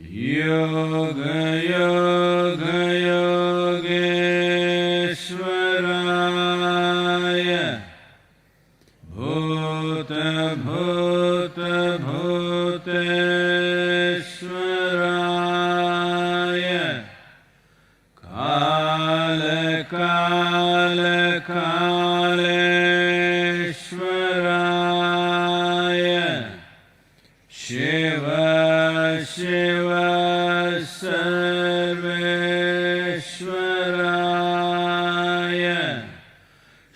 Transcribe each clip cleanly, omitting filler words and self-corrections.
Yoga Yoga Yogeshwaraya Bhuta Bhuta Bhuteshwaraya Kala Kala Kaleshwaraya Shiva Shiva Sarveshwaraya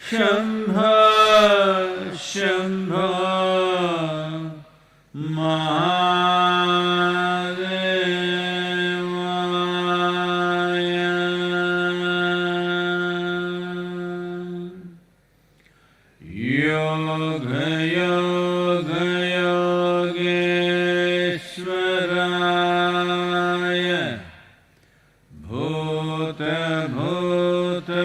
Shambho Shambho Mahadevaya Yoga Yoga Yogeshwaraya Bhuta Bhuta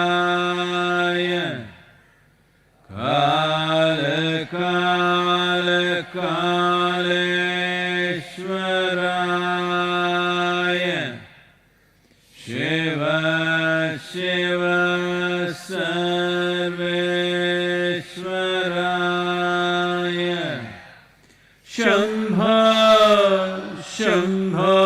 Bhuteshwaraya Kala Kala Kaleshwaraya Shiva Shiva Sarveshwaraya Shambho Shambho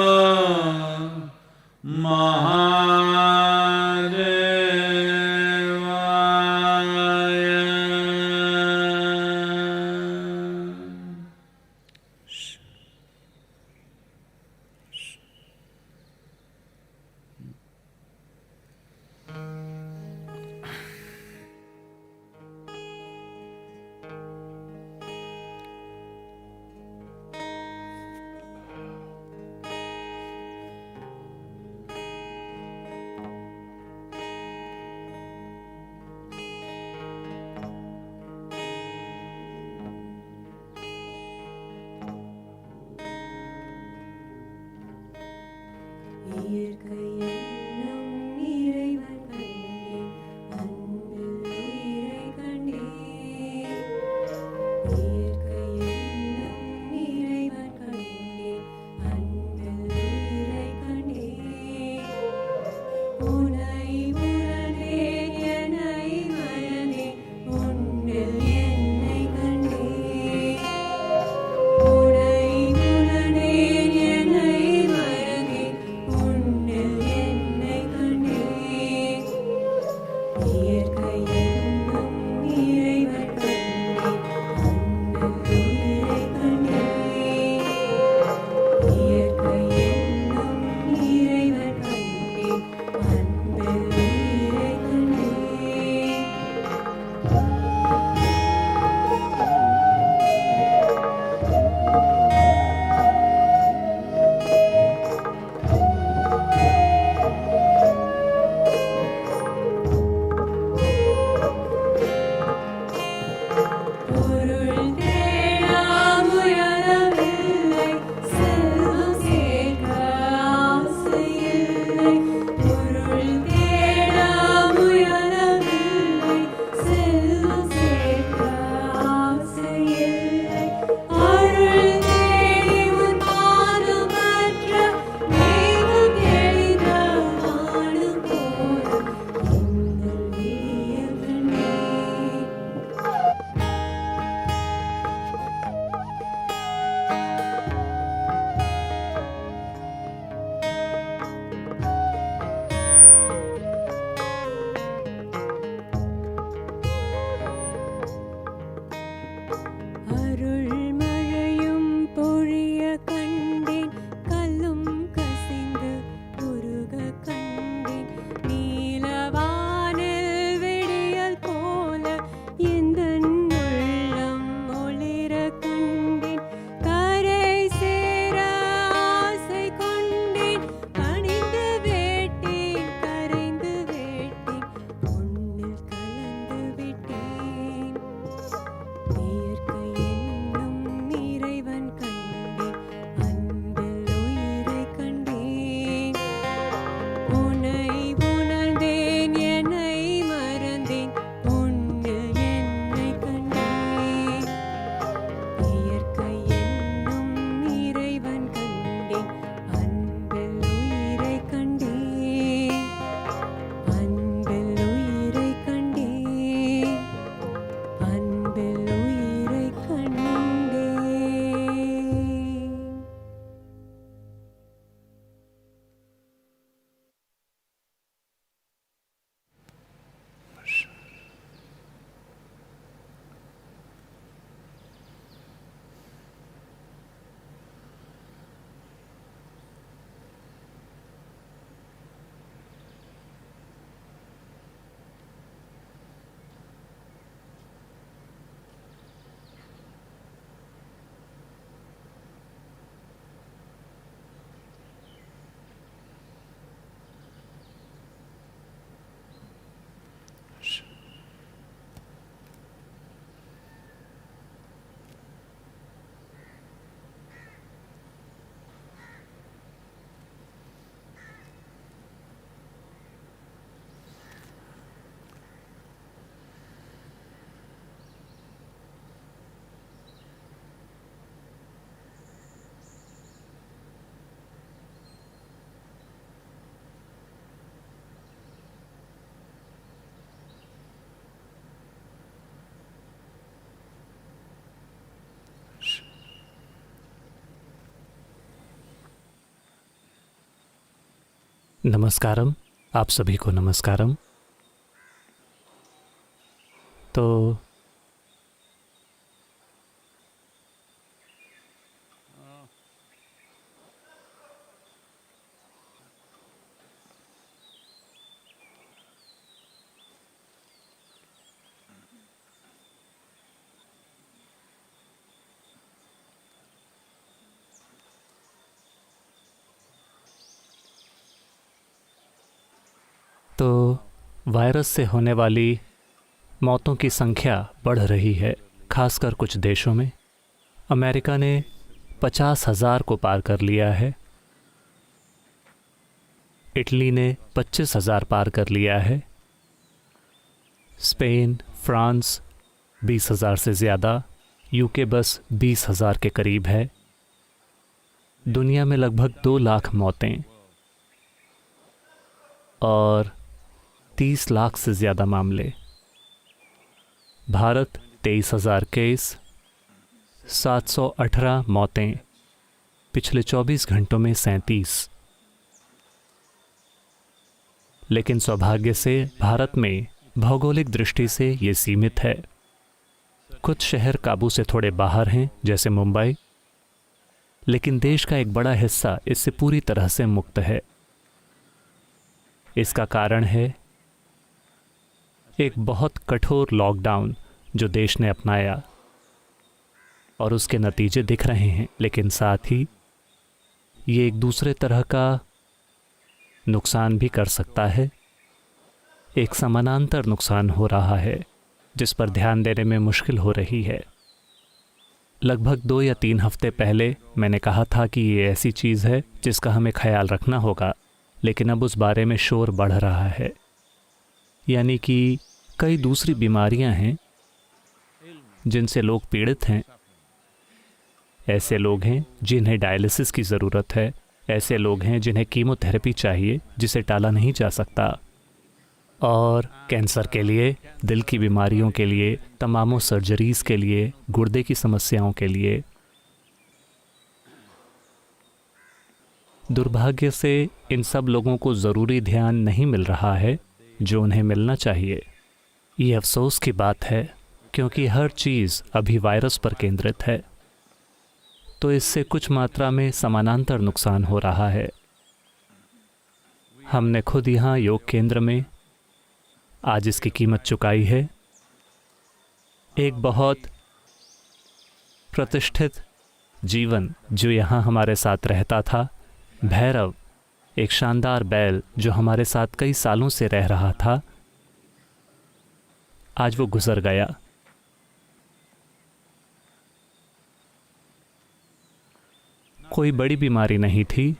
உன்னில் नमस्कारम, आप सभी को नमस्कारम। तो virus से होने वाली मौतों की संख्या बढ़ रही है, खासकर कुछ देशों में। अमेरिका ने 50,000 को पार कर लिया है, इटली ने 25,000 पार कर लिया है, स्पेन, फ्रांस 20,000 से ज़्यादा, यूके बस 20,000 के करीब है। दुनिया में लगभग 2 लाख मौतें और 30 लाख से ज़्यादा मामले। भारत 23,000 केस, 718 मौतें, पिछले 24 घंटों में 37। लेकिन सौभाग्य से भारत में भौगोलिक दृष्टि से ये सीमित है। कुछ शहर काबू से थोड़े बाहर हैं, जैसे मुंबई, लेकिन देश का एक बड़ा हिस्सा इससे पूरी तरह से मुक्त है। इसका कारण है एक बहुत कठोर लॉकडाउन जो देश ने अपनाया, और उसके नतीजे दिख रहे हैं। लेकिन साथ ही ये एक दूसरे तरह का नुकसान भी कर सकता है। एक समानांतर नुकसान हो रहा है जिस पर ध्यान देने में मुश्किल हो रही है। लगभग 2 या 3 हफ्ते पहले मैंने कहा था कि ये ऐसी चीज़ है जिसका हमें ख्याल रखना होगा, लेकिन अब उस बारे में शोर बढ़ रहा है। यानी कि कई दूसरी बीमारियां हैं जिनसे लोग पीड़ित हैं। ऐसे लोग हैं जिन्हें डायलिसिस की ज़रूरत है, ऐसे लोग हैं जिन्हें कीमोथेरेपी चाहिए जिसे टाला नहीं जा सकता, और कैंसर के लिए, दिल की बीमारियों के लिए, तमामों सर्जरीज़ के लिए, गुर्दे की समस्याओं के लिए। दुर्भाग्य से इन सब लोगों को ज़रूरी ध्यान नहीं मिल रहा है जो उन्हें मिलना चाहिए। ये अफसोस की बात है, क्योंकि हर चीज़ अभी वायरस पर केंद्रित है, तो इससे कुछ मात्रा में समानांतर नुकसान हो रहा है। हमने खुद यहाँ योग केंद्र में आज इसकी कीमत चुकाई है। एक बहुत प्रतिष्ठित जीवन जो यहाँ हमारे साथ रहता था, भैरव, एक शानदार बैल जो हमारे साथ कई सालों से रह रहा था, आज वो गुजर गया। कोई बड़ी बीमारी नहीं थी।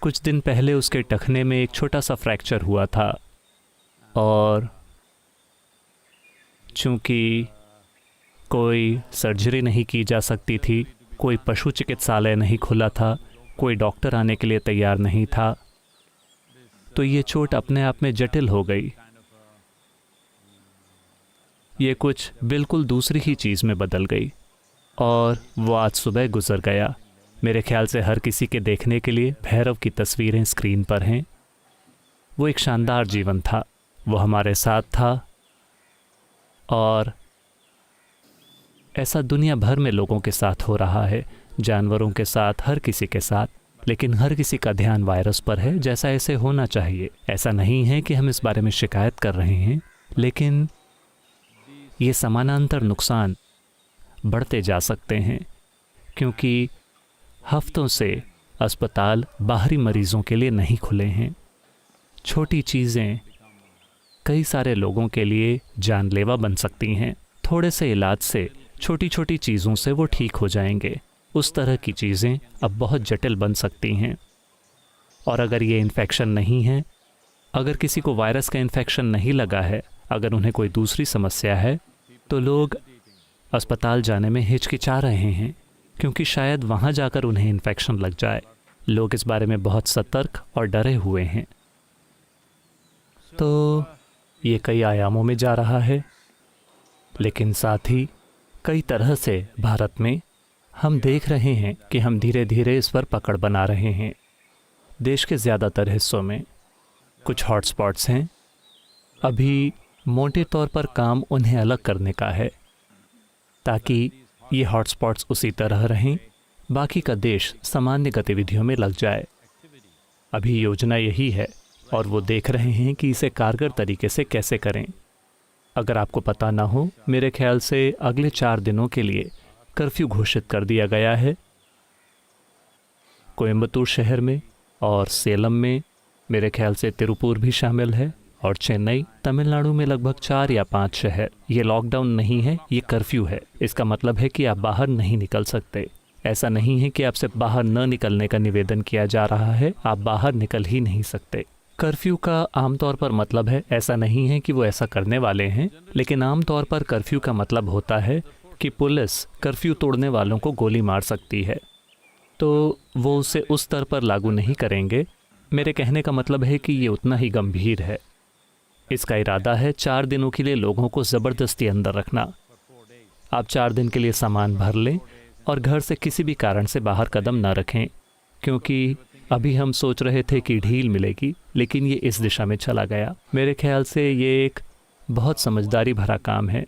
कुछ दिन पहले उसके टखने में एक छोटा सा फ्रैक्चर हुआ था, और चूंकि कोई सर्जरी नहीं की जा सकती थी, कोई पशु चिकित्सालय नहीं खुला था, कोई डॉक्टर आने के लिए तैयार नहीं था, तो ये चोट अपने आप में जटिल हो गई। ये कुछ बिल्कुल दूसरी ही चीज़ में बदल गई, और वो आज सुबह गुजर गया। मेरे ख्याल से हर किसी के देखने के लिए भैरव की तस्वीरें स्क्रीन पर हैं। वो एक शानदार जीवन था, वो हमारे साथ था, और ऐसा दुनिया भर में लोगों के साथ हो रहा है, जानवरों के साथ, हर किसी के साथ। लेकिन हर किसी का ध्यान वायरस पर है, जैसा ऐसे होना चाहिए। ऐसा नहीं है कि हम इस बारे में शिकायत कर रहे हैं, लेकिन ये समानांतर नुकसान बढ़ते जा सकते हैं, क्योंकि हफ्तों से अस्पताल बाहरी मरीजों के लिए नहीं खुले हैं। छोटी चीज़ें कई सारे लोगों के लिए जानलेवा बन सकती हैं। थोड़े से इलाज से, छोटी छोटी चीज़ों से वो ठीक हो जाएंगे। उस तरह की चीज़ें अब बहुत जटिल बन सकती हैं। और अगर ये इन्फेक्शन नहीं है, अगर किसी को वायरस का इन्फेक्शन नहीं लगा है, अगर उन्हें कोई दूसरी समस्या है, तो लोग अस्पताल जाने में हिचकिचा रहे हैं, क्योंकि शायद वहाँ जाकर उन्हें इन्फेक्शन लग जाए। लोग इस बारे में बहुत सतर्क और डरे हुए हैं। तो ये कई आयामों में जा रहा है, लेकिन साथ ही कई तरह से भारत में हम देख रहे हैं कि हम धीरे धीरे इस पर पकड़ बना रहे हैं। देश के ज़्यादातर हिस्सों में कुछ हॉटस्पॉट्स हैं। अभी मोटे तौर पर काम उन्हें अलग करने का है ताकि ये हॉटस्पॉट्स उसी तरह रहें, बाकी का देश सामान्य गतिविधियों में लग जाए। अभी योजना यही है और वो देख रहे हैं कि इसे कारगर तरीके से कैसे करें। अगर आपको पता ना हो, मेरे ख्याल से अगले 4 दिनों के लिए कर्फ्यू घोषित कर दिया गया है कोयम्बतूर शहर में और सेलम में। मेरे ख्याल से तिरुपुर भी शामिल है और चेन्नई। तमिलनाडु में लगभग 4 या 5 शहर। ये लॉकडाउन नहीं है, ये कर्फ्यू है। इसका मतलब है कि आप बाहर नहीं निकल सकते। ऐसा नहीं है कि आपसे बाहर न निकलने का निवेदन किया जा रहा है, आप बाहर निकल ही नहीं सकते। कर्फ्यू का आमतौर पर मतलब है, ऐसा नहीं है कि वो ऐसा करने वाले हैं, लेकिन आमतौर पर कर्फ्यू का मतलब होता है कि पुलिस कर्फ्यू तोड़ने वालों को गोली मार सकती है, तो वो उसे उस स्तर पर लागू नहीं करेंगे। मेरे कहने का मतलब है कि ये उतना ही गंभीर है। इसका इरादा है 4 दिनों के लिए लोगों को ज़बरदस्ती अंदर रखना। आप 4 दिन के लिए सामान भर लें और घर से किसी भी कारण से बाहर कदम न रखें, क्योंकि अभी हम सोच रहे थे कि ढील मिलेगी, लेकिन ये इस दिशा में चला गया। मेरे ख्याल से ये एक बहुत समझदारी भरा काम है।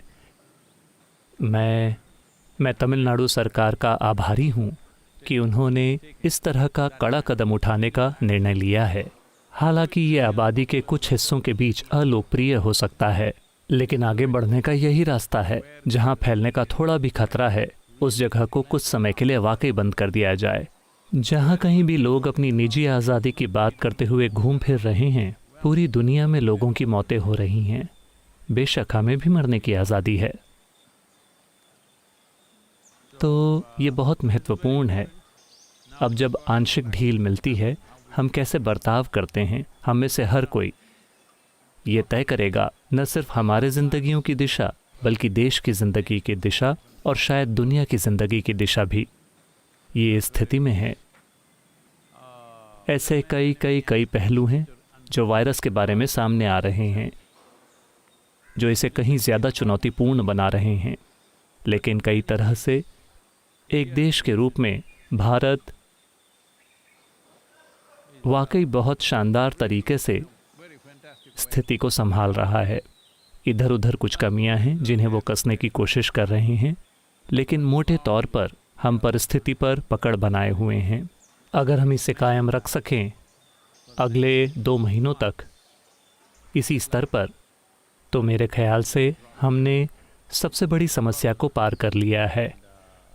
मैं तमिलनाडु सरकार का आभारी हूँ कि उन्होंने इस तरह का कड़ा कदम उठाने का निर्णय लिया है। हालांकि ये आबादी के कुछ हिस्सों के बीच अलोकप्रिय हो सकता है, लेकिन आगे बढ़ने का यही रास्ता है। जहाँ फैलने का थोड़ा भी खतरा है, उस जगह को कुछ समय के लिए वाकई बंद कर दिया जाए। जहाँ कहीं भी लोग अपनी निजी आज़ादी की बात करते हुए घूम फिर रहे हैं, पूरी दुनिया में लोगों की मौतें हो रही हैं। बेशक हमें भी मरने की आज़ादी है। तो ये बहुत महत्वपूर्ण है। अब जब आंशिक ढील मिलती है, हम कैसे बर्ताव करते हैं, हम में से हर कोई ये तय करेगा न सिर्फ हमारे ज़िंदगियों की दिशा, बल्कि देश की ज़िंदगी की दिशा और शायद दुनिया की ज़िंदगी की दिशा भी। ये स्थिति में है। ऐसे कई पहलू हैं जो वायरस के बारे में सामने आ रहे हैं, जो इसे कहीं ज़्यादा चुनौतीपूर्ण बना रहे हैं। लेकिन कई तरह से एक देश के रूप में भारत वाकई बहुत शानदार तरीके से स्थिति को संभाल रहा है। इधर उधर कुछ कमियां हैं जिन्हें वो कसने की कोशिश कर रहे हैं, लेकिन मोटे तौर पर हम परिस्थिति पर पकड़ बनाए हुए हैं। अगर हम इसे कायम रख सकें अगले 2 महीनों तक इसी स्तर पर, तो मेरे ख्याल से हमने सबसे बड़ी समस्या को पार कर लिया है।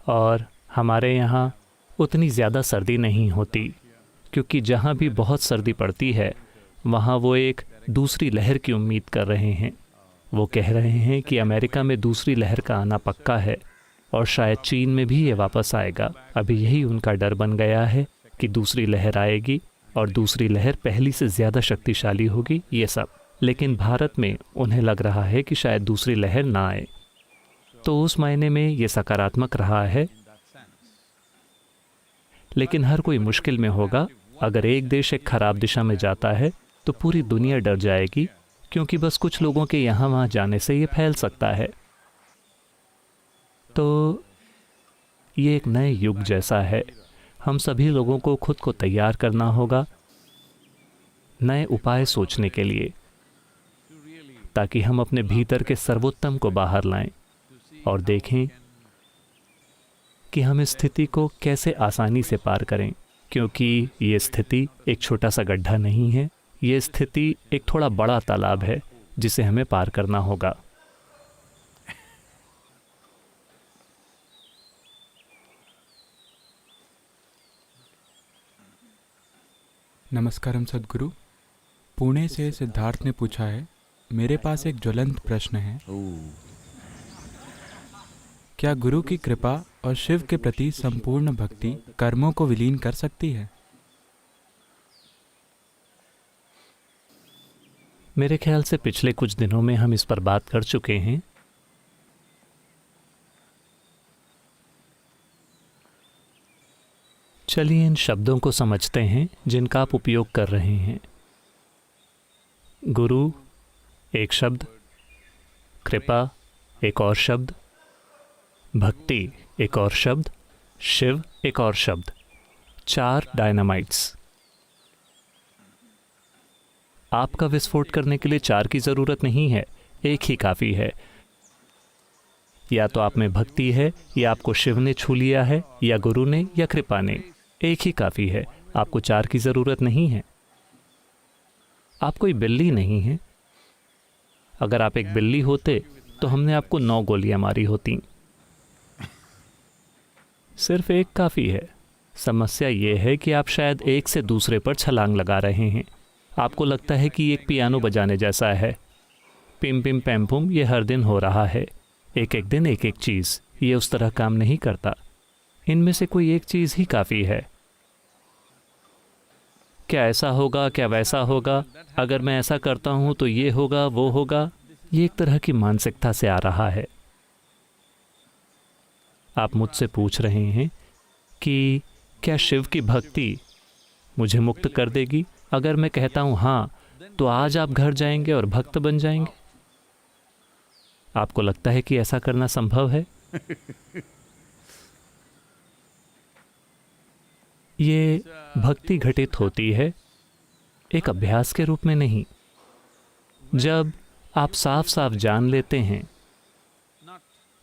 और हमारे यहाँ उतनी ज़्यादा सर्दी नहीं होती, क्योंकि जहाँ भी बहुत सर्दी पड़ती है वहाँ वो एक दूसरी लहर की उम्मीद कर रहे हैं। वो कह रहे हैं कि अमेरिका में दूसरी लहर का आना पक्का है और शायद चीन में भी ये वापस आएगा। अभी यही उनका डर बन गया है कि दूसरी लहर आएगी और दूसरी लहर पहली से ज़्यादा शक्तिशाली होगी, ये सब। लेकिन भारत में उन्हें लग रहा है कि शायद दूसरी लहर ना आए, तो उस मायने में ये सकारात्मक रहा है। लेकिन हर कोई मुश्किल में होगा। अगर एक देश एक खराब दिशा में जाता है तो पूरी दुनिया डर जाएगी, क्योंकि बस कुछ लोगों के यहाँ वहाँ जाने से ये फैल सकता है। तो ये एक नए युग जैसा है। हम सभी लोगों को खुद को तैयार करना होगा नए उपाय सोचने के लिए, ताकि हम अपने भीतर के सर्वोत्तम को बाहर लाएं और देखें कि हम इस स्थिति को कैसे आसानी से पार करें। क्योंकि ये स्थिति एक छोटा सा गड्ढा नहीं है, ये स्थिति एक थोड़ा बड़ा तालाब है जिसे हमें पार करना होगा। नमस्कारम सद्गुरु। पुणे से सिद्धार्थ ने पूछा है, मेरे पास एक ज्वलंत प्रश्न है। क्या गुरु की कृपा और शिव के प्रति संपूर्ण भक्ति कर्मों को विलीन कर सकती है? मेरे ख्याल से पिछले कुछ दिनों में हम इस पर बात कर चुके हैं। चलिए इन शब्दों को समझते हैं जिनका आप उपयोग कर रहे हैं। गुरु एक शब्द, कृपा एक और शब्द, भक्ति एक और शब्द, शिव एक और शब्द। 4 डायनामाइट्स। आपका विस्फोट करने के लिए 4 की ज़रूरत नहीं है, एक ही काफ़ी है। या तो आप में भक्ति है, या आपको शिव ने छू लिया है, या गुरु ने, या कृपा ने। एक ही काफ़ी है, आपको 4 की ज़रूरत नहीं है। आप कोई बिल्ली नहीं है। अगर आप एक बिल्ली होते तो हमने आपको 9 गोलियां मारी होती। सिर्फ एक काफ़ी है। समस्या ये है कि आप शायद एक से दूसरे पर छलांग लगा रहे हैं। आपको लगता है कि एक पियानो बजाने जैसा है, पिम पिम पैम पुम, ये हर दिन हो रहा है, एक एक दिन एक एक चीज़। ये उस तरह काम नहीं करता। इनमें से कोई एक चीज़ ही काफ़ी है। क्या ऐसा होगा, क्या वैसा होगा, अगर मैं ऐसा करता हूँ तो ये होगा, वो होगा, ये एक तरह की मानसिकता से आ रहा है। आप मुझसे पूछ रहे हैं कि क्या शिव की भक्ति मुझे मुक्त कर देगी? अगर मैं कहता हूँ हाँ, तो आज आप घर जाएंगे और भक्त बन जाएंगे। आपको लगता है कि ऐसा करना संभव है? ये भक्ति घटित होती है, एक अभ्यास के रूप में नहीं। जब आप साफ साफ जान लेते हैं,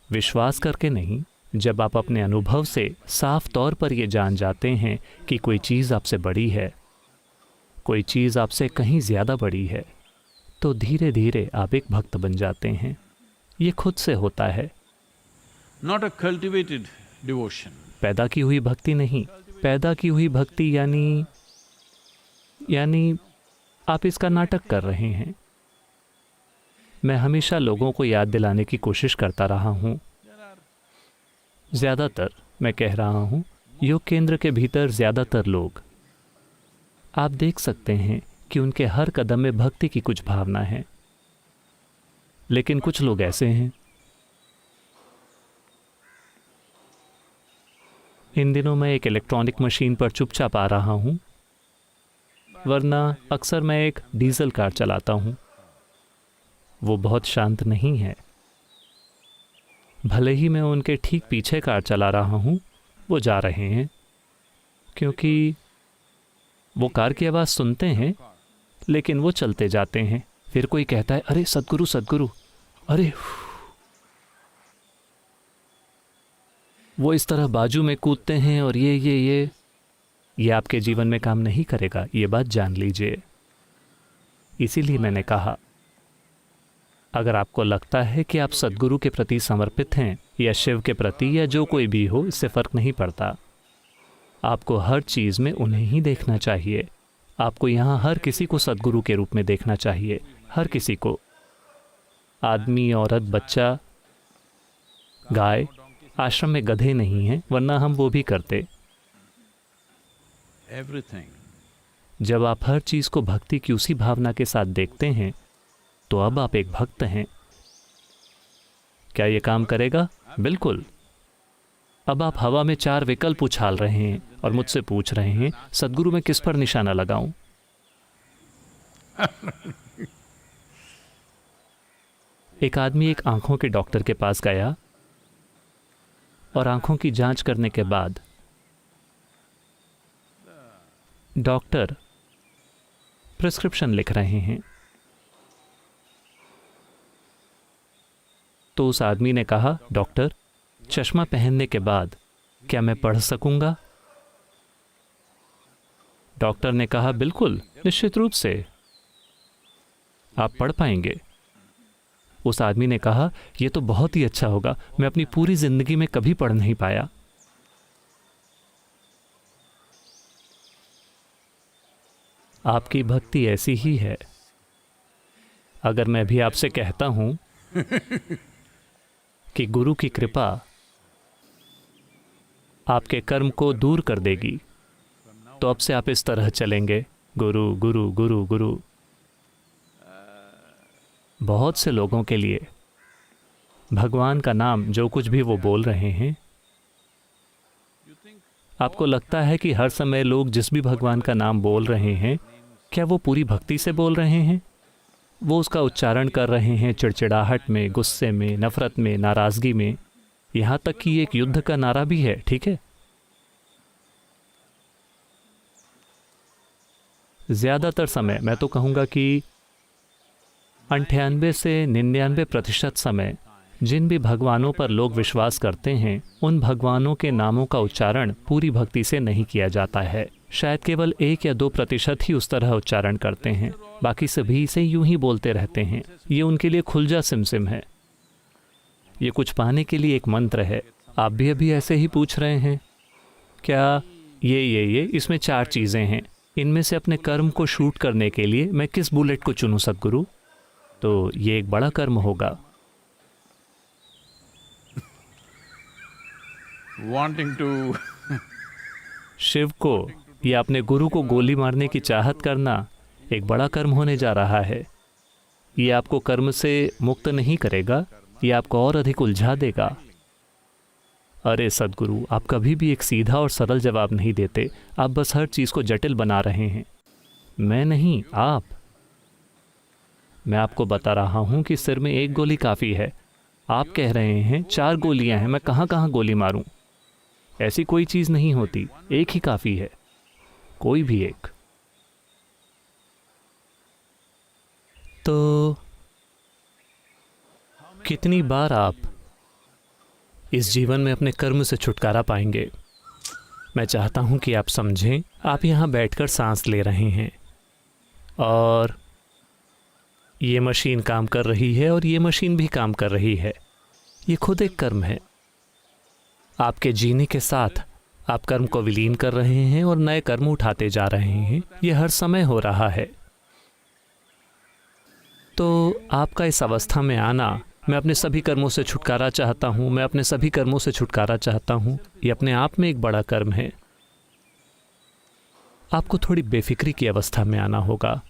विश्वास करके नहीं, जब आप अपने अनुभव से साफ तौर पर ये जान जाते हैं कि कोई चीज़ आपसे बड़ी है, कोई चीज़ आपसे कहीं ज़्यादा बड़ी है, तो धीरे धीरे आप एक भक्त बन जाते हैं। ये खुद से होता है, Not a cultivated devotion. पैदा की हुई भक्ति नहीं। पैदा की हुई भक्ति यानी आप इसका नाटक कर रहे हैं। मैं हमेशा लोगों को याद दिलाने की कोशिश करता रहा हूँ। ज़्यादातर, मैं कह रहा हूँ, योग केंद्र के भीतर ज़्यादातर लोग, आप देख सकते हैं कि उनके हर कदम में भक्ति की कुछ भावना है। लेकिन कुछ लोग ऐसे हैं, इन दिनों मैं एक इलेक्ट्रॉनिक मशीन पर चुपचाप आ रहा हूँ, वरना अक्सर मैं एक डीजल कार चलाता हूँ। वो बहुत शांत नहीं है। भले ही मैं उनके ठीक पीछे कार चला रहा हूँ, वो जा रहे हैं, क्योंकि वो कार की आवाज़ सुनते हैं, लेकिन वो चलते जाते हैं। फिर कोई कहता है, अरे सद्गुरु सद्गुरु, अरे। वो इस तरह बाजू में कूदते हैं और ये आपके जीवन में काम नहीं करेगा, ये बात जान लीजिए। इसीलिए मैंने कहा, अगर आपको लगता है कि आप सद्गुरु के प्रति समर्पित हैं, या शिव के प्रति, या जो कोई भी हो, इससे फ़र्क नहीं पड़ता। आपको हर चीज़ में उन्हें ही देखना चाहिए। आपको यहाँ हर किसी को सद्गुरु के रूप में देखना चाहिए, हर किसी को। आदमी, औरत, बच्चा, गाय। आश्रम में गधे नहीं हैं, वरना हम वो भी करते। Everything. जब आप हर चीज़ को भक्ति की उसी भावना के साथ देखते हैं, तो अब आप एक भक्त हैं। क्या ये काम करेगा? बिल्कुल। अब आप हवा में 4 विकल्प उछाल रहे हैं और मुझसे पूछ रहे हैं, सद्गुरु मैं किस पर निशाना लगाऊं? एक आदमी एक आंखों के डॉक्टर के पास गया और आंखों की जांच करने के बाद डॉक्टर प्रिस्क्रिप्शन लिख रहे हैं। तो उस आदमी ने कहा, डॉक्टर, चश्मा पहनने के बाद क्या मैं पढ़ सकूंगा? डॉक्टर ने कहा, बिल्कुल, निश्चित रूप से आप पढ़ पाएंगे। उस आदमी ने कहा, यह तो बहुत ही अच्छा होगा, मैं अपनी पूरी जिंदगी में कभी पढ़ नहीं पाया। आपकी भक्ति ऐसी ही है। अगर मैं भी आपसे कहता हूं कि गुरु की कृपा आपके कर्म को दूर कर देगी, तो अब से आप इस तरह चलेंगे, गुरु गुरु गुरु गुरु। बहुत से लोगों के लिए भगवान का नाम, जो कुछ भी वो बोल रहे हैं, आपको लगता है कि हर समय लोग जिस भी भगवान का नाम बोल रहे हैं, क्या वो पूरी भक्ति से बोल रहे हैं? वो उसका उच्चारण कर रहे हैं चिड़चिड़ाहट में, गुस्से में, नफरत में, नाराज़गी में, यहाँ तक कि एक युद्ध का नारा भी है, ठीक है? ज़्यादातर समय, मैं तो कहूँगा कि 98 से 99% समय जिन भी भगवानों पर लोग विश्वास करते हैं, उन भगवानों के नामों का उच्चारण पूरी भक्ति से नहीं किया जाता है। शायद केवल 1 या 2% ही उस तरह उच्चारण करते हैं, बाकी सभी इसे यूं ही बोलते रहते हैं। ये उनके लिए खुलजा सिमसिम है। ये कुछ पाने के लिए एक मंत्र है। आप भी अभी ऐसे ही पूछ रहे हैं, क्या ये इसमें 4 चीज़ें हैं। इनमें से अपने कर्म को शूट करने के लिए मैं किस बुलेट को चुनूं सद्गुरु? तो ये एक बड़ा कर्म होगा। Wanting to शिव को या अपने गुरु को गोली मारने की चाहत करना एक बड़ा कर्म होने जा रहा है। ये आपको कर्म से मुक्त नहीं करेगा, ये आपको और अधिक उलझा देगा। अरे सद्गुरु, आप कभी भी एक सीधा और सरल जवाब नहीं देते। आप बस हर चीज़ को जटिल बना रहे हैं। मैं नहीं, आप। मैं आपको बता रहा हूँ कि सिर में 1 गोली काफ़ी है। आप कह रहे हैं 4 गोलियाँ हैं, मैं कहाँ कहाँ गोली मारूं? ऐसी कोई चीज़ नहीं होती, एक ही काफ़ी है, कोई भी एक। तो कितनी बार आप इस जीवन में अपने कर्म से छुटकारा पाएंगे? मैं चाहता हूं कि आप समझें, आप यहाँ बैठकर सांस ले रहे हैं और ये मशीन काम कर रही है और ये मशीन भी काम कर रही है। ये खुद एक कर्म है। आपके जीने के साथ आप कर्म को विलीन कर रहे हैं और नए कर्म उठाते जा रहे हैं। ये हर समय हो रहा है। तो आपका इस अवस्था में आना, मैं अपने सभी कर्मों से छुटकारा चाहता हूँ, मैं अपने सभी कर्मों से छुटकारा चाहता हूँ, ये अपने आप में एक बड़ा कर्म है। आपको थोड़ी बेफिक्री की अवस्था में आना होगा,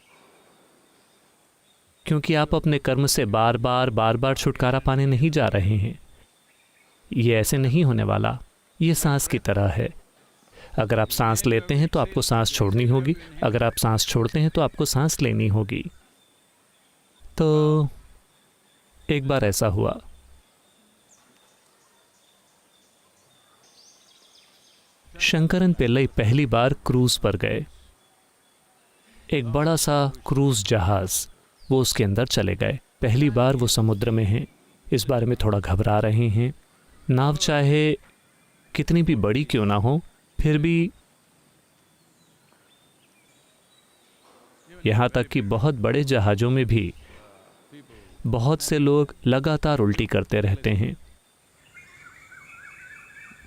क्योंकि आप अपने कर्म से बार बार छुटकारा पाने नहीं जा रहे हैं। ये ऐसे नहीं होने वाला। ये सांस की तरह है। अगर आप सांस लेते हैं तो आपको सांस छोड़नी होगी, अगर आप सांस छोड़ते हैं तो आपको सांस लेनी होगी। तो एक बार ऐसा हुआ, शंकरन पिल्लई पहली बार क्रूज पर गए। एक बड़ा सा क्रूज जहाज, वो उसके अंदर चले गए। पहली बार वो समुद्र में हैं, इस बारे में थोड़ा घबरा रहे हैं। नाव चाहे कितनी भी बड़ी क्यों ना हो, फिर भी यहाँ तक कि बहुत बड़े जहाज़ों में भी बहुत से लोग लगातार उल्टी करते रहते हैं,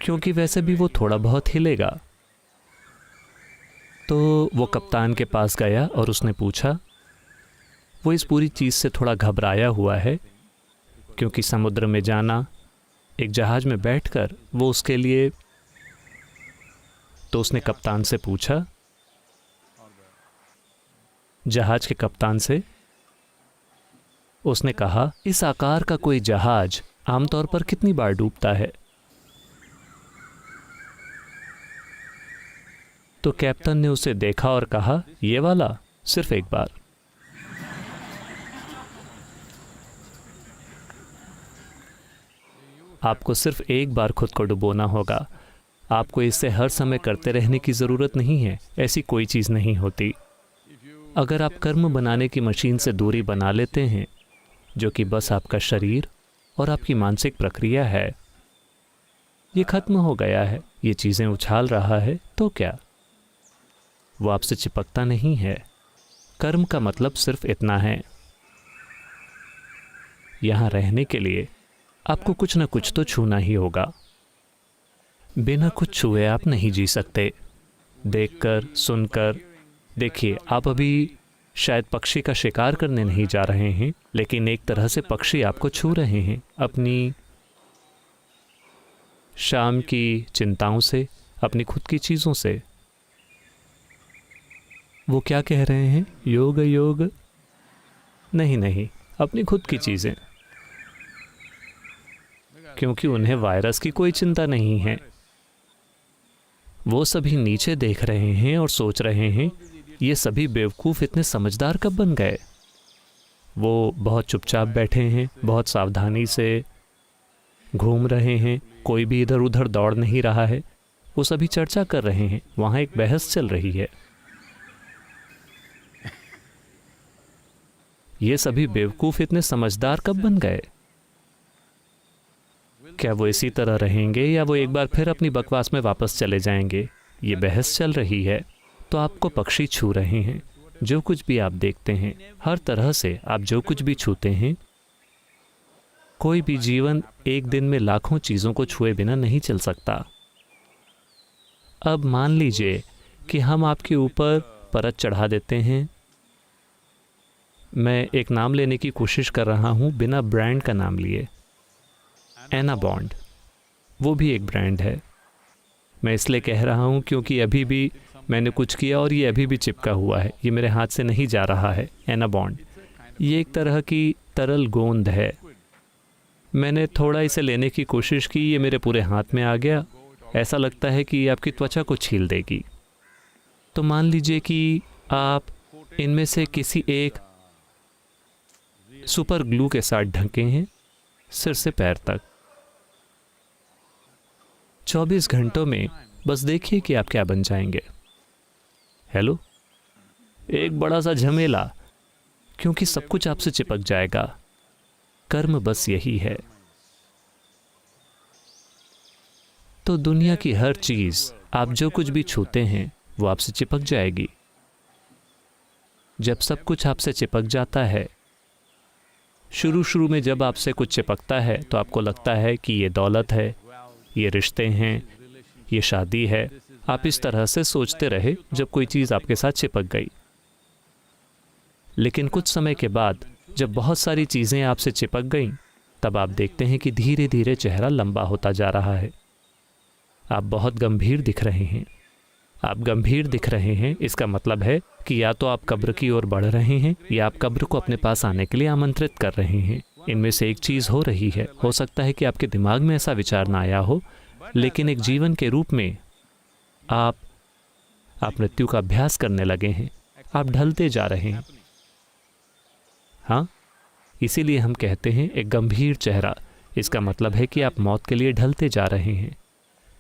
क्योंकि वैसे भी वो थोड़ा बहुत हिलेगा। तो वो कप्तान के पास गया और उसने पूछा, वो इस पूरी चीज़ से थोड़ा घबराया हुआ है, क्योंकि समुद्र में जाना, एक जहाज़ में बैठकर, वो उसके लिए। तो उसने कप्तान से पूछा, जहाज़ के कप्तान से उसने कहा, इस आकार का कोई जहाज़ आमतौर पर कितनी बार डूबता है? तो कैप्टन ने उसे देखा और कहा, ये वाला सिर्फ 1 बार। आपको सिर्फ 1 बार खुद को डुबोना होगा। आपको इससे हर समय करते रहने की ज़रूरत नहीं है। ऐसी कोई चीज़ नहीं होती। अगर आप कर्म बनाने की मशीन से दूरी बना लेते हैं, जो कि बस आपका शरीर और आपकी मानसिक प्रक्रिया है, ये खत्म हो गया है। ये चीज़ें उछाल रहा है तो क्या, वो आपसे चिपकता नहीं है। कर्म का मतलब सिर्फ इतना है, यहाँ रहने के लिए आपको कुछ न कुछ तो छूना ही होगा। बिना कुछ छुए आप नहीं जी सकते। देखकर, सुनकर, देखिए, आप अभी शायद पक्षी का शिकार करने नहीं जा रहे हैं, लेकिन एक तरह से पक्षी आपको छू रहे हैं अपनी शाम की चिंताओं से, अपनी खुद की चीज़ों से। वो क्या कह रहे हैं? योग योग नहीं, अपनी खुद की चीज़ें, क्योंकि उन्हें वायरस की कोई चिंता नहीं है। वो सभी नीचे देख रहे हैं और सोच रहे हैं, ये सभी बेवकूफ़ इतने समझदार कब बन गए? वो बहुत चुपचाप बैठे हैं, बहुत सावधानी से घूम रहे हैं, कोई भी इधर उधर दौड़ नहीं रहा है। वो सभी चर्चा कर रहे हैं, वहाँ एक बहस चल रही है। ये सभी बेवकूफ़ इतने समझदार कब बन गए? क्या वो इसी तरह रहेंगे या वो एक बार फिर अपनी बकवास में वापस चले जाएंगे? ये बहस चल रही है तो आपको पक्षी छू रहे हैं। जो कुछ भी आप देखते हैं, हर तरह से आप जो कुछ भी छूते हैं, कोई भी जीवन एक दिन में लाखों चीज़ों को छुए बिना नहीं चल सकता। अब मान लीजिए कि हम आपके ऊपर परत चढ़ा देते हैं। मैं एक नाम लेने की कोशिश कर रहा हूँ बिना ब्रांड का नाम लिए। एना बॉन्ड, वो भी एक ब्रांड है। मैं इसलिए कह रहा हूँ क्योंकि अभी भी मैंने कुछ किया और ये अभी भी चिपका हुआ है, ये मेरे हाथ से नहीं जा रहा है। एना बॉन्ड ये एक तरह की तरल गोंद है। मैंने थोड़ा इसे लेने की कोशिश की, ये मेरे पूरे हाथ में आ गया। ऐसा लगता है कि ये आपकी त्वचा को छील देगी। तो मान लीजिए कि आप इनमें से किसी एक सुपर ग्लू के साथ ढके हैं सिर से पैर तक। 24 घंटों में बस देखिए कि आप क्या बन जाएंगे। हेलो, एक बड़ा सा झमेला, क्योंकि सब कुछ आपसे चिपक जाएगा। कर्म बस यही है। तो दुनिया की हर चीज, आप जो कुछ भी छूते हैं, वो आपसे चिपक जाएगी। जब सब कुछ आपसे चिपक जाता है, शुरू में जब आपसे कुछ चिपकता है तो आपको लगता है कि ये दौलत है, ये रिश्ते हैं, ये शादी है। आप इस तरह से सोचते रहे जब कोई चीज़ आपके साथ चिपक गई। लेकिन कुछ समय के बाद जब बहुत सारी चीज़ें आपसे चिपक गईं, तब आप देखते हैं कि धीरे धीरे चेहरा लंबा होता जा रहा है। आप बहुत गंभीर दिख रहे हैं। आप गंभीर दिख रहे हैं, इसका मतलब है कि या तो आप कब्र की ओर बढ़ रहे हैं या आप कब्र को अपने पास आने के लिए आमंत्रित कर रहे हैं। इनमें से एक चीज़ हो रही है। हो सकता है कि आपके दिमाग में ऐसा विचार ना आया हो, लेकिन एक जीवन के रूप में आप मृत्यु का अभ्यास करने लगे हैं। आप ढलते जा रहे हैं। हाँ, इसीलिए हम कहते हैं एक गंभीर चेहरा। इसका मतलब है कि आप मौत के लिए ढलते जा रहे हैं।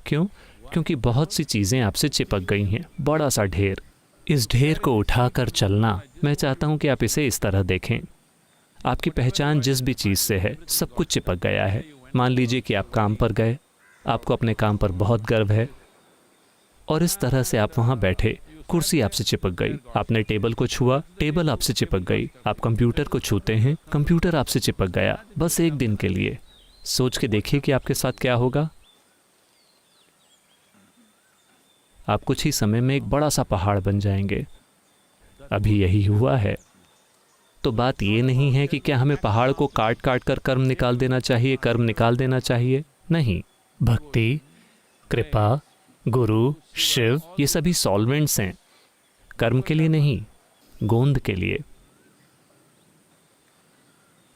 क्यों? क्योंकि बहुत सी चीज़ें आपसे चिपक गई हैं, बड़ा सा ढेर। इस ढेर को उठाकर चलना, मैं चाहता हूं कि आप इसे इस तरह देखें। आपकी पहचान जिस भी चीज़ से है, सब कुछ चिपक गया है। मान लीजिए कि आप काम पर गए, आपको अपने काम पर बहुत गर्व है, और इस तरह से आप वहाँ बैठे, कुर्सी आपसे चिपक गई। आपने टेबल को छुआ, टेबल आपसे चिपक गई। आप कंप्यूटर को छूते हैं, कंप्यूटर आपसे चिपक गया। बस एक दिन के लिए सोच के देखिए कि आपके साथ क्या होगा। आप कुछ ही समय में एक बड़ा सा पहाड़ बन जाएंगे। अभी यही हुआ है। तो बात ये नहीं है कि क्या हमें पहाड़ को काट काट कर कर्म निकाल देना चाहिए, कर्म निकाल देना चाहिए। नहीं, भक्ति, कृपा, गुरु, शिव, ये सभी सॉल्वेंट्स हैं, कर्म के लिए नहीं, गोंद के लिए।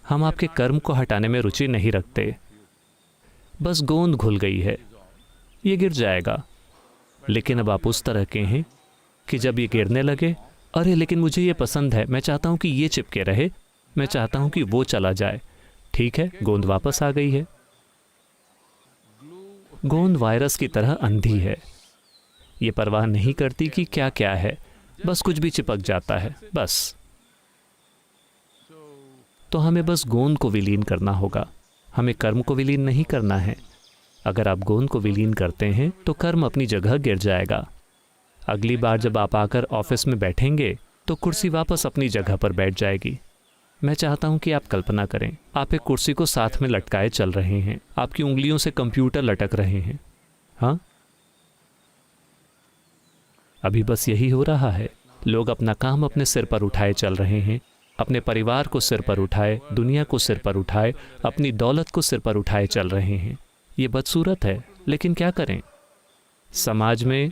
हम आपके कर्म को हटाने में रुचि नहीं रखते। बस गोंद घुल गई है, ये गिर जाएगा। लेकिन अब आप उस तरह के हैं कि जब ये गिरने लगे, अरे लेकिन मुझे ये पसंद है, मैं चाहता हूं कि ये चिपके रहे, मैं चाहता हूं कि वो चला जाए। ठीक है, गोंद वापस आ गई है। गोंद वायरस की तरह अंधी है। ये परवाह नहीं करती कि क्या क्या है, बस कुछ भी चिपक जाता है, बस। तो हमें बस गोंद को विलीन करना होगा, हमें कर्म को विलीन नहीं करना है। अगर आप गोंद को विलीन करते हैं तो कर्म अपनी जगह गिर जाएगा। अगली बार जब आप आकर ऑफिस में बैठेंगे तो कुर्सी वापस अपनी जगह पर बैठ जाएगी। मैं चाहता हूं कि आप कल्पना करें, आप एक कुर्सी को साथ में लटकाए चल रहे हैं, आपकी उंगलियों से कंप्यूटर लटक रहे हैं। हाँ, अभी बस यही हो रहा है। लोग अपना काम अपने सिर पर उठाए चल रहे हैं, अपने परिवार को सिर पर उठाए, दुनिया को सिर पर उठाए, अपनी दौलत को सिर पर उठाए चल रहे हैं। ये बदसूरत है, लेकिन क्या करें। समाज में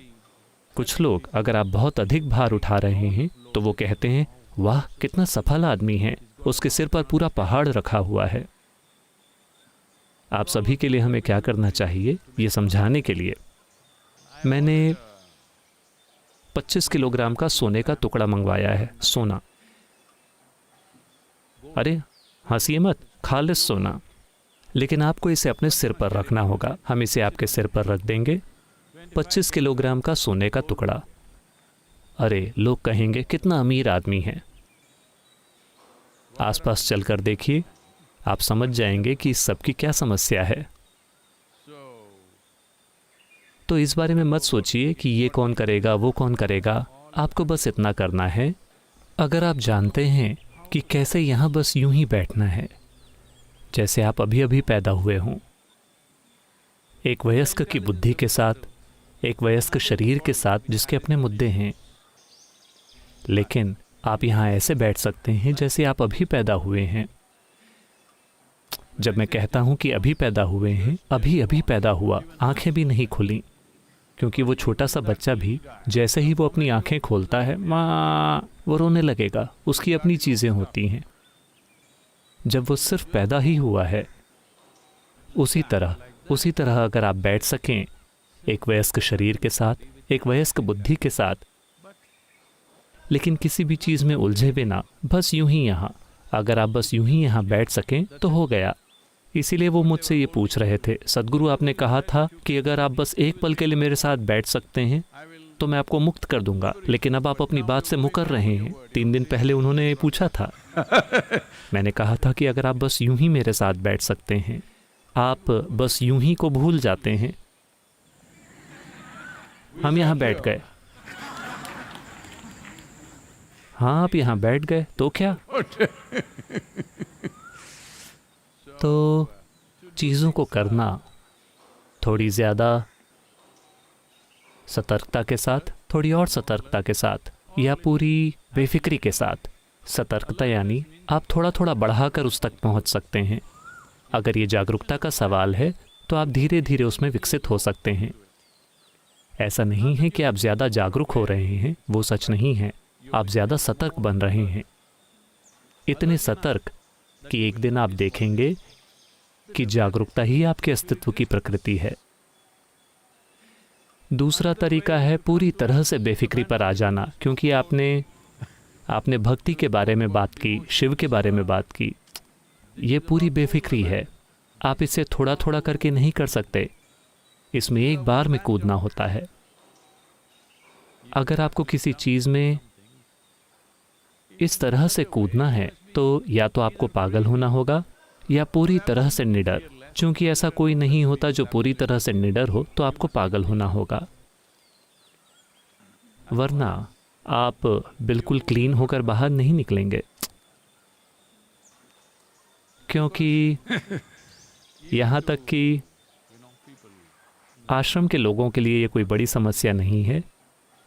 कुछ लोग, अगर आप बहुत अधिक भार उठा रहे हैं तो वो कहते हैं, वाह कितना सफल आदमी है, उसके सिर पर पूरा पहाड़ रखा हुआ है। आप सभी के लिए हमें क्या करना चाहिए, ये समझाने के लिए मैंने 25 किलोग्राम का सोने का टुकड़ा मंगवाया है। सोना, अरे हंसिए मत, खालिस सोना। लेकिन आपको इसे अपने सिर पर रखना होगा। हम इसे आपके सिर पर रख देंगे, 25 किलोग्राम का सोने का टुकड़ा। अरे लोग कहेंगे कितना अमीर आदमी है। आसपास चलकर देखिए, आप समझ जाएंगे कि इस सब की क्या समस्या है। तो इस बारे में मत सोचिए कि ये कौन करेगा, वो कौन करेगा। आपको बस इतना करना है, अगर आप जानते हैं कि कैसे यहाँ बस यूं ही बैठना है जैसे आप अभी अभी पैदा हुए हों, एक वयस्क की बुद्धि के साथ, एक वयस्क शरीर के साथ जिसके अपने मुद्दे हैं, लेकिन आप यहाँ ऐसे बैठ सकते हैं जैसे आप अभी पैदा हुए हैं। जब मैं कहता हूँ कि अभी पैदा हुए हैं, अभी अभी पैदा हुआ, आंखें भी नहीं खुली, क्योंकि वो छोटा सा बच्चा भी जैसे ही वो अपनी आंखें खोलता है, माँ, वो रोने लगेगा। उसकी अपनी चीज़ें होती हैं। जब वो सिर्फ पैदा ही हुआ है, उसी तरह अगर आप बैठ सकें एक वयस्क शरीर के साथ, एक वयस्क बुद्धि के साथ, लेकिन किसी भी चीज़ में उलझे बिना, बस यूं ही यहाँ, अगर आप बस यूं ही यहाँ बैठ सकें तो हो गया। इसीलिए वो मुझसे ये पूछ रहे थे, सद्गुरु आपने कहा था कि अगर आप बस एक पल के लिए मेरे साथ बैठ सकते हैं तो मैं आपको मुक्त कर दूंगा, लेकिन अब आप अपनी बात से मुकर रहे हैं। 3 दिन पहले उन्होंने पूछा था। मैंने कहा था कि अगर आप बस यूं ही मेरे साथ बैठ सकते हैं, आप बस यूं ही को भूल जाते हैं। हम यहाँ बैठ गए। हाँ, आप यहाँ बैठ गए तो क्या? तो चीज़ों को करना थोड़ी ज़्यादा सतर्कता के साथ, थोड़ी और सतर्कता के साथ, या पूरी बेफिक्री के साथ। सतर्कता यानी आप थोड़ा थोड़ा बढ़ाकर उस तक पहुंच सकते हैं। अगर ये जागरूकता का सवाल है तो आप धीरे धीरे उसमें विकसित हो सकते हैं। ऐसा नहीं है कि आप ज़्यादा जागरूक हो रहे हैं, वो सच नहीं है। आप ज़्यादा सतर्क बन रहे हैं, इतने सतर्क कि एक दिन आप देखेंगे कि जागरूकता ही आपके अस्तित्व की प्रकृति है। दूसरा तरीका है पूरी तरह से बेफिक्री पर आ जाना, क्योंकि आपने भक्ति के बारे में बात की, शिव के बारे में बात की। ये पूरी बेफिक्री है। आप इसे थोड़ा थोड़ा करके नहीं कर सकते, इसमें एक बार में कूदना होता है। अगर आपको किसी चीज़ में इस तरह से कूदना है तो या तो आपको पागल होना होगा या पूरी तरह से निडर। चूंकि ऐसा कोई नहीं होता जो पूरी तरह से निडर हो, तो आपको पागल होना होगा, वरना आप बिल्कुल क्लीन होकर बाहर नहीं निकलेंगे। क्योंकि यहाँ तक कि आश्रम के लोगों के लिए ये कोई बड़ी समस्या नहीं है।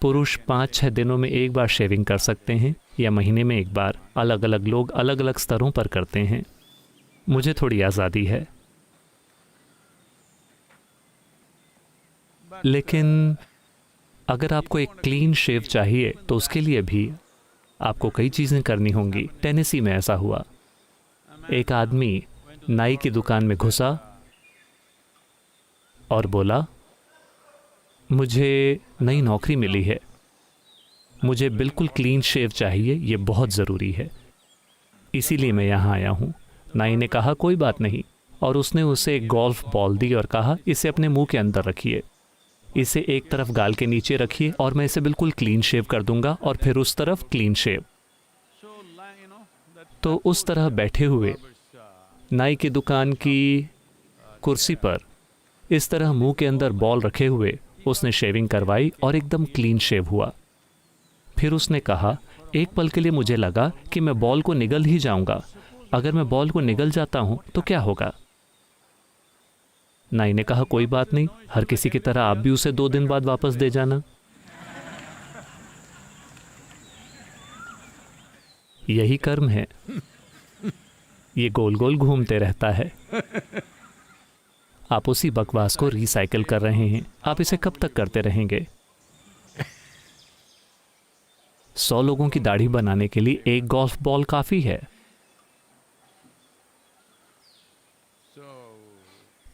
पुरुष 5-6 दिनों में एक बार शेविंग कर सकते हैं या महीने में एक बार। अलग अलग लोग अलग अलग स्तरों पर करते हैं। मुझे थोड़ी आज़ादी है, लेकिन अगर आपको एक क्लीन शेव चाहिए तो उसके लिए भी आपको कई चीज़ें करनी होंगी। टेनेसी में ऐसा हुआ, एक आदमी नाई की दुकान में घुसा और बोला, मुझे नई नौकरी मिली है, मुझे बिल्कुल क्लीन शेव चाहिए, ये बहुत ज़रूरी है, इसीलिए मैं यहाँ आया हूँ। नाई ने कहा कोई बात नहीं, और उसने उसे एक गोल्फ बॉल दी और कहा इसे अपने मुंह के अंदर रखिए, इसे एक तरफ गाल के नीचे रखिए और मैं इसे बिल्कुल क्लीन शेव कर दूंगा, और फिर उस तरफ क्लीन शेव। तो उस तरह बैठे हुए नाई की दुकान की कुर्सी पर इस तरह मुंह के अंदर बॉल रखे हुए उसने शेविंग करवाई और एकदम क्लीन शेव हुआ। फिर उसने कहा, एक पल के लिए मुझे लगा कि मैं बॉल को निगल ही जाऊंगा, अगर मैं बॉल को निगल जाता हूं तो क्या होगा? नाई ने कहा कोई बात नहीं, हर किसी की तरह आप भी उसे 2 दिन बाद वापस दे जाना। यही कर्म है, ये गोल गोल घूमते रहता है। आप उसी बकवास को रिसाइकिल कर रहे हैं। आप इसे कब तक करते रहेंगे? 100 लोगों की दाढ़ी बनाने के लिए एक गोल्फ बॉल काफी है।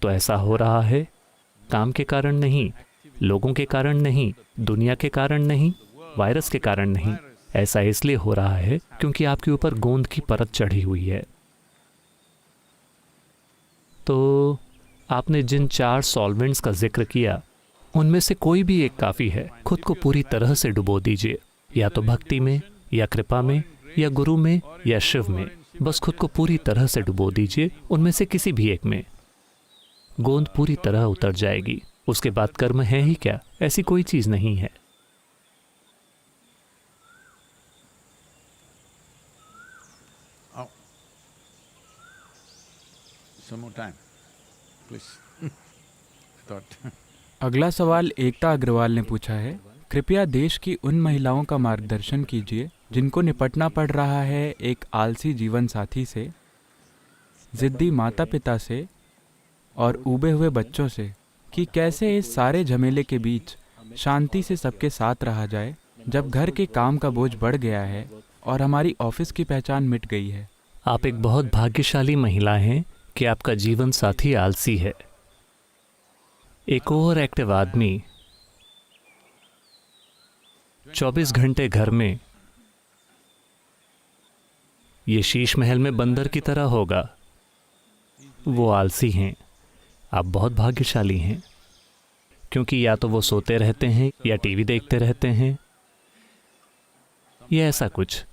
तो ऐसा हो रहा है काम के कारण नहीं, लोगों के कारण नहीं, दुनिया के कारण नहीं, वायरस के कारण नहीं। ऐसा इसलिए हो रहा है क्योंकि आपके ऊपर गोंद की परत चढ़ी हुई है। तो आपने जिन 4 सॉल्वेंट्स का जिक्र किया, उनमें से कोई भी एक काफ़ी है। खुद को पूरी तरह से डुबो दीजिए, या तो भक्ति में, या कृपा में, या गुरु में, या शिव में। बस खुद को पूरी तरह से डुबो दीजिए उनमें से किसी भी एक में। गोंद पूरी तरह उतर जाएगी। उसके बाद कर्म है ही क्या? ऐसी कोई चीज नहीं है। Oh. Some more time, please. I thought. अगला सवाल एकता अग्रवाल ने पूछा है, कृपया देश की उन महिलाओं का मार्गदर्शन कीजिए जिनको निपटना पड़ रहा है एक आलसी जीवन साथी से, जिद्दी माता पिता से और ऊबे हुए बच्चों से, कि कैसे इस सारे झमेले के बीच शांति से सबके साथ रहा जाए जब घर के काम का बोझ बढ़ गया है और हमारी ऑफिस की पहचान मिट गई है। आप एक बहुत भाग्यशाली महिला हैं कि आपका जीवन साथी आलसी है। एक ओवर एक्टिव आदमी 24 घंटे घर में ये शीश महल में बंदर की तरह होगा। वो आलसी हैं। आप बहुत भाग्यशाली हैं, क्योंकि या तो वो सोते रहते हैं या टीवी देखते रहते हैं या ऐसा कुछ।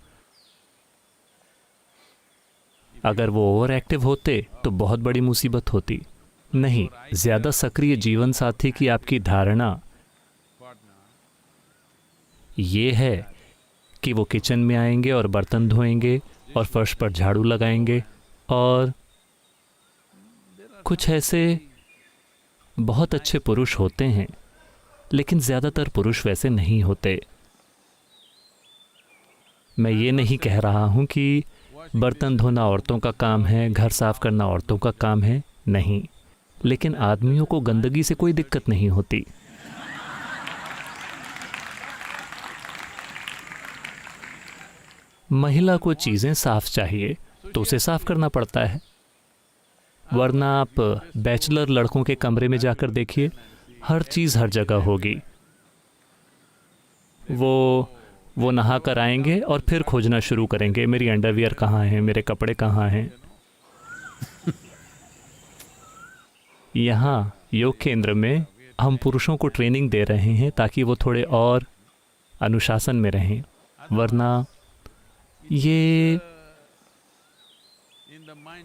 अगर वो ओवर एक्टिव होते तो बहुत बड़ी मुसीबत होती। नहीं, ज्यादा सक्रिय जीवन साथी की आपकी धारणा ये है कि वो किचन में आएंगे और बर्तन धोएंगे और फर्श पर झाड़ू लगाएंगे, और कुछ ऐसे बहुत अच्छे पुरुष होते हैं, लेकिन ज्यादातर पुरुष वैसे नहीं होते। मैं ये नहीं कह रहा हूं कि बर्तन धोना औरतों का काम है, घर साफ करना औरतों का काम है, नहीं, लेकिन आदमियों को गंदगी से कोई दिक्कत नहीं होती। महिला को चीजें साफ चाहिए तो उसे साफ करना पड़ता है, वरना आप बैचलर लड़कों के कमरे में जाकर देखिए, हर चीज हर जगह होगी। वो नहा कर आएंगे और फिर खोजना शुरू करेंगे, मेरी अंडरवियर कहाँ है, मेरे कपड़े कहाँ हैं। यहाँ योग केंद्र में हम पुरुषों को ट्रेनिंग दे रहे हैं ताकि वो थोड़े और अनुशासन में रहें, वरना ये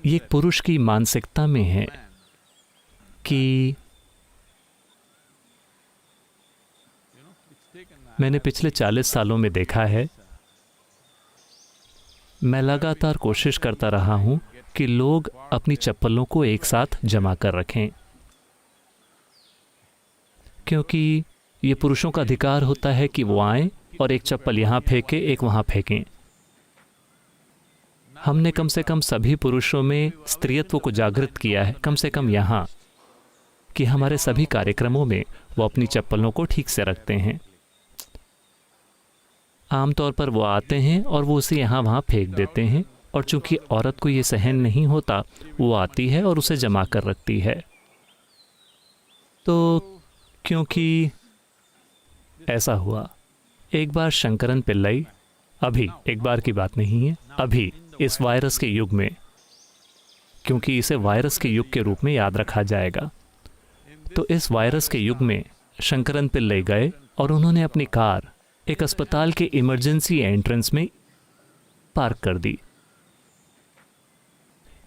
एक पुरुष की मानसिकता में है कि मैंने पिछले 40 सालों में देखा है, मैं लगातार कोशिश करता रहा हूं कि लोग अपनी चप्पलों को एक साथ जमा कर रखें, क्योंकि ये पुरुषों का अधिकार होता है कि वो आएं और एक चप्पल यहां फेंके, एक वहां फेंकें। हमने कम से कम सभी पुरुषों में स्त्रीत्व को जागृत किया है, कम से कम यहाँ, कि हमारे सभी कार्यक्रमों में वो अपनी चप्पलों को ठीक से रखते हैं। आमतौर पर वो आते हैं और वो उसे यहाँ वहाँ फेंक देते हैं, और चूंकि औरत को ये सहन नहीं होता, वो आती है और उसे जमा कर रखती है। तो क्योंकि ऐसा हुआ, एक बार शंकरन पिल्लई, अभी एक बार की बात नहीं है, अभी इस वायरस के युग में, क्योंकि इसे वायरस के युग के रूप में याद रखा जाएगा, तो इस वायरस के युग में शंकरन पिल्लई गए और उन्होंने अपनी कार एक अस्पताल के इमरजेंसी एंट्रेंस में पार्क कर दी,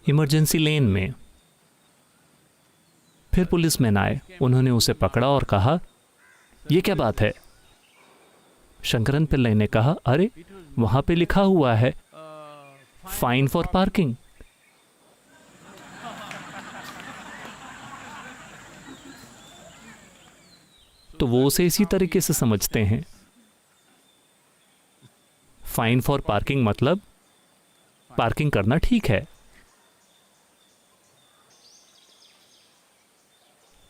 इमरजेंसी लेन में। फिर पुलिसमैन आए, उन्होंने उसे पकड़ा और कहा, यह क्या बात है? शंकरन पिल्लई ने कहा, अरे वहां पे लिखा हुआ है फाइन फॉर पार्किंग। तो वो उसे इसी तरीके से समझते हैं। फाइन फॉर पार्किंग मतलब पार्किंग करना ठीक है।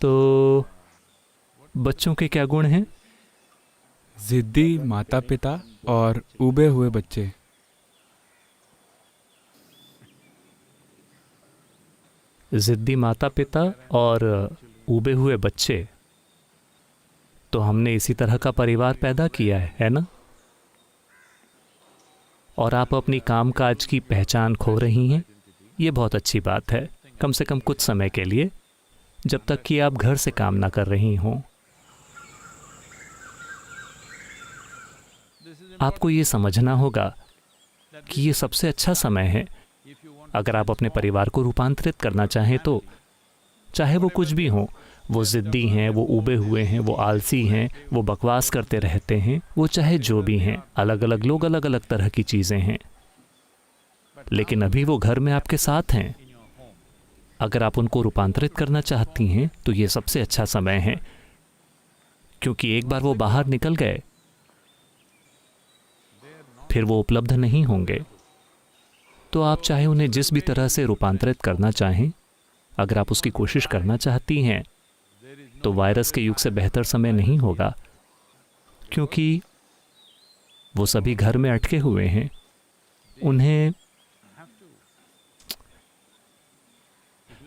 तो बच्चों के क्या गुण हैं? जिद्दी माता पिता और ऊबे हुए बच्चे। जिद्दी माता पिता और ऊबे हुए बच्चे, तो हमने इसी तरह का परिवार पैदा किया है ना? और आप अपनी कामकाज की पहचान खो रही हैं, ये बहुत अच्छी बात है, कम से कम कुछ समय के लिए, जब तक कि आप घर से काम ना कर रही हों। आपको ये समझना होगा कि ये सबसे अच्छा समय है अगर आप अपने परिवार को रूपांतरित करना चाहें तो चाहे वो कुछ भी हो, वो ज़िद्दी हैं, वो ऊबे हुए हैं, वो आलसी हैं, वो बकवास करते रहते हैं, वो चाहे जो भी हैं, अलग अलग लोग, अलग अलग तरह की चीज़ें हैं, लेकिन अभी वो घर में आपके साथ हैं। अगर आप उनको रूपांतरित करना चाहती हैं तो ये सबसे अच्छा समय है, क्योंकि एक बार वो बाहर निकल गए फिर वो उपलब्ध नहीं होंगे। तो आप चाहे उन्हें जिस भी तरह से रूपांतरित करना चाहें, अगर आप उसकी कोशिश करना चाहती हैं तो वायरस के युग से बेहतर समय नहीं होगा, क्योंकि वो सभी घर में अटके हुए हैं। उन्हें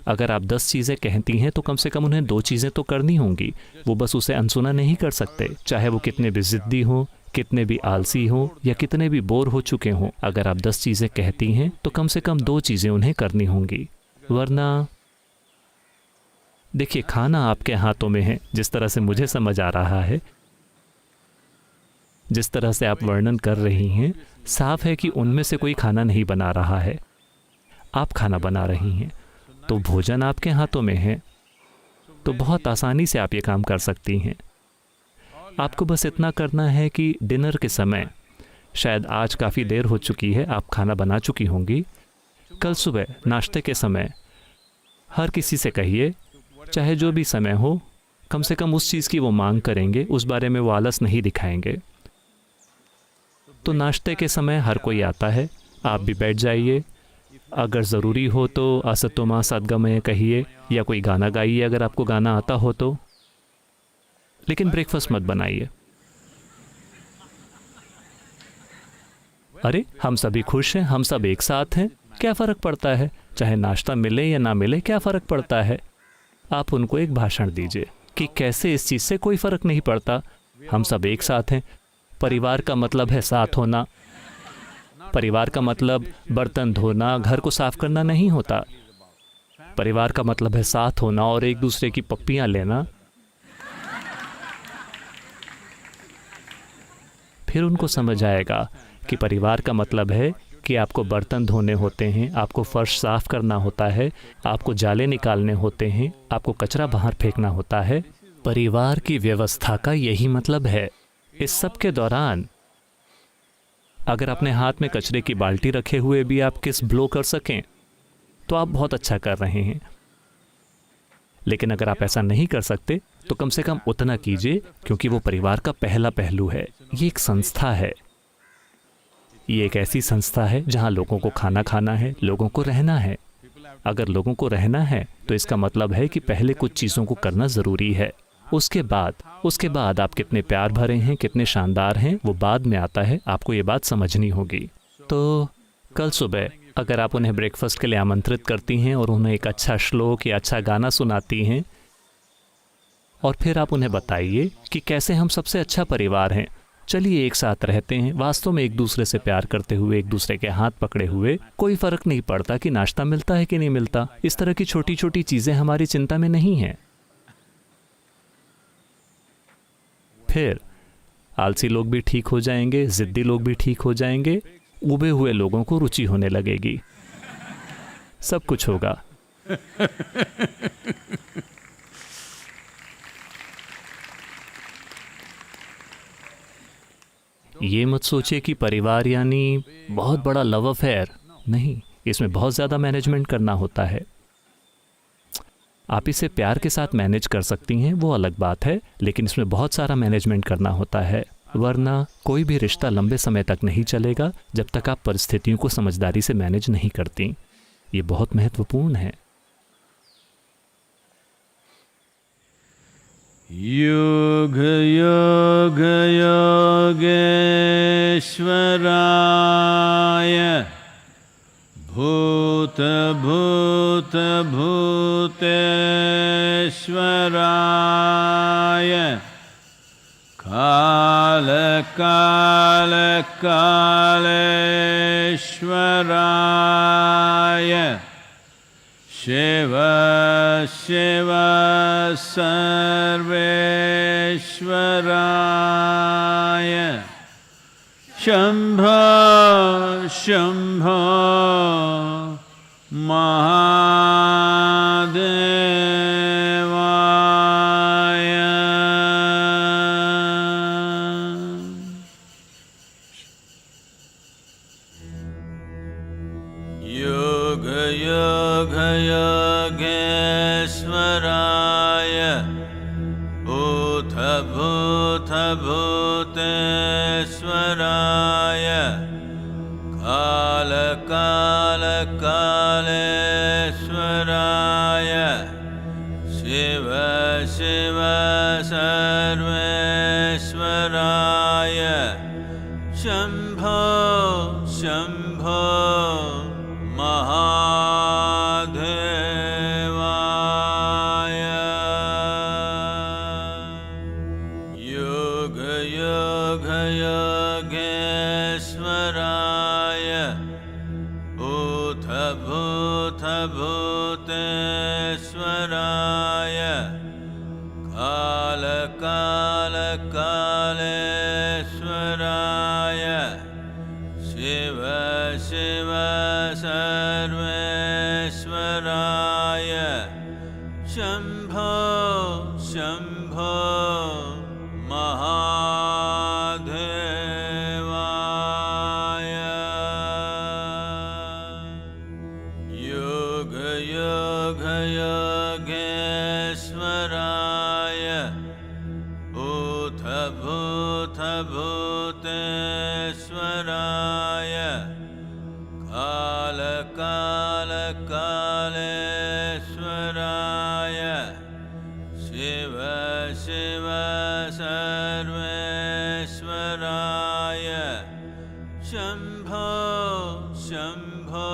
अगर आप 10 चीज़ें कहती हैं तो कम से कम उन्हें 2 चीज़ें तो करनी होंगी। वो बस उसे अनसुना नहीं कर सकते, चाहे वो कितने भी ज़िद्दी हों, कितने भी आलसी हों या कितने भी बोर हो चुके हों। अगर आप 10 चीज़ें कहती हैं तो कम से कम 2 चीज़ें उन्हें करनी होंगी, वरना देखिए, खाना आपके हाथों में है। जिस तरह से मुझे समझ आ रहा है, जिस तरह से आप वर्णन कर रही हैं, साफ है कि उनमें से कोई खाना नहीं बना रहा है, आप खाना बना रही हैं। तो भोजन आपके हाथों में है, तो बहुत आसानी से आप ये काम कर सकती हैं। आपको बस इतना करना है कि डिनर के समय, शायद आज काफ़ी देर हो चुकी है, आप खाना बना चुकी होंगी, कल सुबह नाश्ते के समय हर किसी से कहिए, चाहे जो भी समय हो, कम से कम उस चीज़ की वो मांग करेंगे, उस बारे में वो आलस नहीं दिखाएंगे। तो नाश्ते के समय हर कोई आता है, आप भी बैठ जाइए। अगर ज़रूरी हो तो असतो मा सद्गमय कहिए या कोई गाना गाइए अगर आपको गाना आता हो तो, लेकिन ब्रेकफास्ट मत बनाइए। अरे, हम सभी खुश हैं, हम सब एक साथ हैं, क्या फ़र्क पड़ता है? चाहे नाश्ता मिले या ना मिले, क्या फ़र्क पड़ता है? आप उनको एक भाषण दीजिए कि कैसे इस चीज़ से कोई फ़र्क नहीं पड़ता, हम सब एक साथ हैं। परिवार का मतलब है साथ होना। परिवार का मतलब बर्तन धोना, घर को साफ करना नहीं होता। परिवार का मतलब है साथ होना और एक दूसरे की पप्पियां लेना। फिर उनको समझ आएगा कि परिवार का मतलब है कि आपको बर्तन धोने होते हैं, आपको फर्श साफ करना होता है, आपको जाले निकालने होते हैं, आपको कचरा बाहर फेंकना होता है। परिवार की व्यवस्था का यही मतलब है। इस सब के दौरान अगर अपने हाथ में कचरे की बाल्टी रखे हुए भी आप किस ब्लो कर सकें तो आप बहुत अच्छा कर रहे हैं। लेकिन अगर आप ऐसा नहीं कर सकते तो कम से कम उतना कीजिए, क्योंकि वो परिवार का पहला पहलू है। ये एक संस्था है, ये एक ऐसी संस्था है जहां लोगों को खाना खाना है, लोगों को रहना है। अगर लोगों को रहना है तो इसका मतलब है कि पहले कुछ चीज़ों को करना ज़रूरी है। उसके बाद आप कितने प्यार भरे हैं, कितने शानदार हैं, वो बाद में आता है। आपको ये बात समझनी होगी। तो कल सुबह अगर आप उन्हें ब्रेकफास्ट के लिए आमंत्रित करती हैं और उन्हें एक अच्छा श्लोक या अच्छा गाना सुनाती हैं, और फिर आप उन्हें बताइए कि कैसे हम सबसे अच्छा परिवार हैं, चलिए एक साथ रहते हैं, वास्तव में एक दूसरे से प्यार करते हुए, एक दूसरे के हाथ पकड़े हुए। कोई फ़र्क नहीं पड़ता कि नाश्ता मिलता है कि नहीं मिलता। इस तरह की छोटी छोटी चीज़ें हमारी चिंता में नहीं हैं। फिर आलसी लोग भी ठीक हो जाएंगे, ज़िद्दी लोग भी ठीक हो जाएंगे, उबे हुए लोगों को रुचि होने लगेगी, सब कुछ होगा। ये मत सोचिए कि परिवार यानी बहुत बड़ा लव अफेयर। नहीं, इसमें बहुत ज़्यादा मैनेजमेंट करना होता है। आप इसे प्यार के साथ मैनेज कर सकती हैं, वो अलग बात है, लेकिन इसमें बहुत सारा मैनेजमेंट करना होता है, वरना कोई भी रिश्ता लंबे समय तक नहीं चलेगा जब तक आप परिस्थितियों को समझदारी से मैनेज नहीं करती। ये बहुत महत्वपूर्ण है। योग योग योगेश्वराय भूत भूत भूतेश्वराय काल काल कालेश्वराय Shiv Shiv सर्वेश्वराय Shambho Shambho Mahadevaaya. Yoga Yoga Yogeshwaraya Bhuta Bhuta Bhuteshwaraya Kala Kala Kaleshwaraya Shiva Shiva Sarveshwaraya Shambho Shambho Mahadevaya. Yoga Yoga Yogeshwaraya Bhuta Bhuta Bhuteshwaraya Kala Kala Kaleshwaraya Shiva Shiva Sarveshwaraya Shambho Shambho Mahadevaya. Yoga Yoga Yogeshwaraya Bhuta Bhuta Bhuteshwaraya Kala Kala Kaleshwaraya Shiva Shiva Sarveshwaraya Shambho Shambho